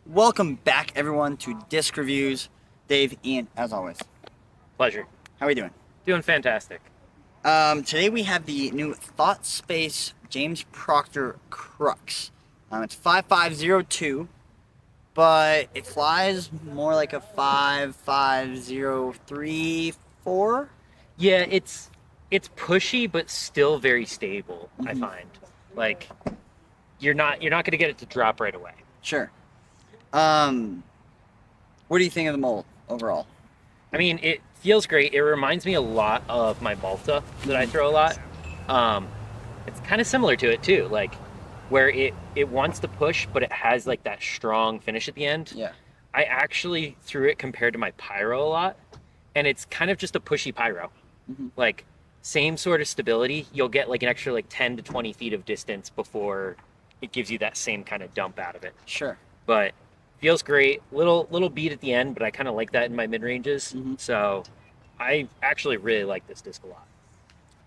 Welcome back, everyone, to Disc Reviews. Dave, Ian, as always. Pleasure. How are we doing? Doing fantastic. Today we have the new Thought Space James Proctor Crux. It's 5502, but it flies more like a 55034. Yeah, it's pushy but still very stable, I Mm-hmm. find. Like you're not going to get it to drop right away. Sure. Um, what do you think of the mold overall? I mean, it feels great. It reminds me a lot of my Malta that I Mm-hmm. throw a lot. Um it's kind of similar to it too, like where it wants to push but it has like that strong finish at the end. Yeah. I actually threw it compared to my Pyro a lot, and it's kind of just a pushy Pyro. Mm-hmm. Like same sort of stability. You'll get like an extra like 10 to 20 feet of distance before it gives you that same kind of dump out of it. Sure. But feels great. Little beat at the end, but I kind of like that in my mid ranges. Mm-hmm. So I actually really like this disc a lot.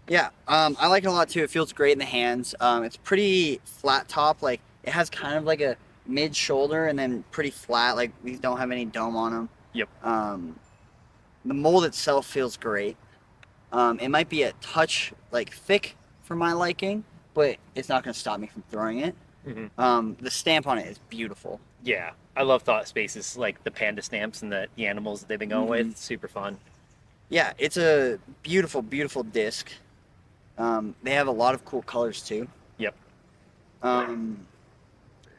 Yeah, I like it a lot too. It feels great in the hands. It's pretty flat top. Like it has kind of like a mid shoulder and then pretty flat. Like these don't have any dome on them. Yep. The mold itself feels great. It might be a touch like thick for my liking, but it's not going to stop me from throwing it. Hmm. The stamp on it is beautiful. Yeah, I love Thought Spaces, like the panda stamps and the animals that they've been going with. Hmm. It's super fun. Yeah, it's a beautiful, beautiful disc. They have a lot of cool colors too. Yep. Um,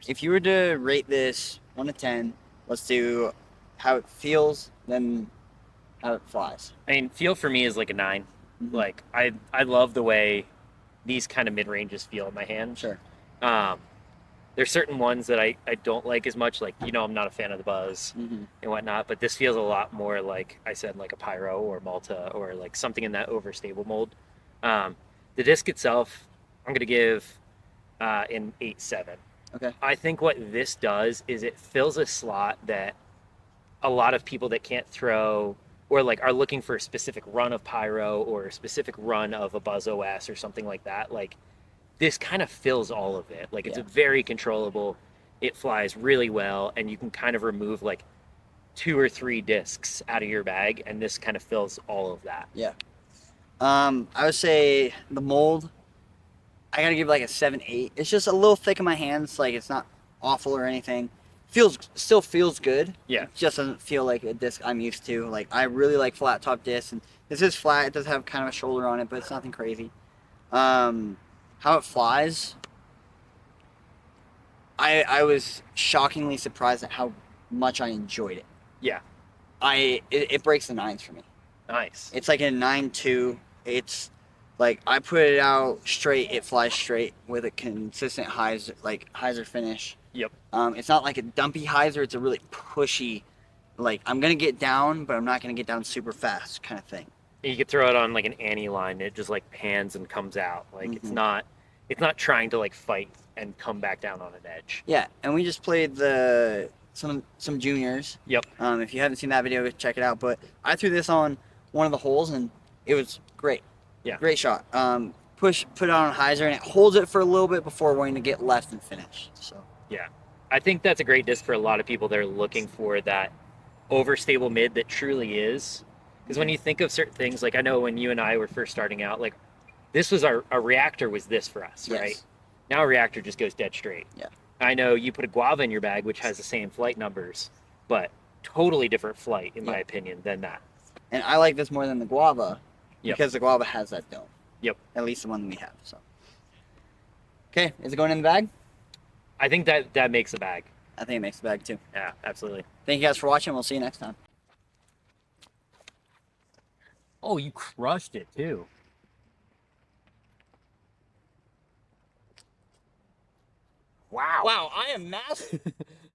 If you were to rate this 1 to 10, let's do how it feels, then how it flies. I mean, feel for me is like a 9. Hmm. Like I love the way these kind of mid ranges feel in my hand. Sure. Um, there's certain ones that I don't like as much. Like, I'm not a fan of the buzz Hmm. and whatnot, but this feels a lot more like I said, like a Pyro or Malta or like something in that overstable mold. Um, the disc itself, I'm going to give an 8.7. Okay. I think what this does is it fills a slot that a lot of people that can't throw or like are looking for a specific run of Pyro or a specific run of a Buzz OS or something like that. Like this kind of fills all of it. Like it's Yeah. a very controllable. It flies really well, and you can kind of remove like 2 or 3 discs out of your bag, and this kind of fills all of that. Yeah. I would say the mold, I gotta give like a 7, 8. It's just a little thick in my hands. Like it's not awful or anything. Still feels good. Yeah. It just doesn't feel like a disc I'm used to. Like I really like flat top discs, and this is flat. It does have kind of a shoulder on it, but it's nothing crazy. Um, how it flies, I was shockingly surprised at how much I enjoyed it. Yeah. It breaks the nines for me. Nice. It's like a 9.2. It's like I put it out straight, it flies straight with a consistent hyzer finish. Yep. It's not like a dumpy hyzer. It's a really pushy, like I'm gonna get down, but I'm not gonna get down super fast kind of thing. You could throw it on like an Annie line. It just like pans and comes out. Like Hmm. it's not trying to like fight and come back down on an edge. Yeah, and we just played some juniors. Yep. If you haven't seen that video, check it out. But I threw this on one of the holes and it was great. Yeah. Great shot. Put it on a hyzer and it holds it for a little bit before wanting to get left and finish. So Yeah. I think that's a great disc for a lot of people that are looking for that overstable mid that truly is. Because when you think of certain things, like I know when you and I were first starting out, like this was our reactor was this for us, yes. right? Now a reactor just goes dead straight. Yeah. I know you put a guava in your bag, which has the same flight numbers, but totally different flight, in my Yeah. opinion, than that. And I like this more than the guava Yep. because the guava has that dome. Yep. At least the one that we have. So okay, is it going in the bag? I think that makes a bag. I think it makes the bag too. Yeah, absolutely. Thank you guys for watching. We'll see you next time. Oh, you crushed it too. Wow. Wow, I am massive.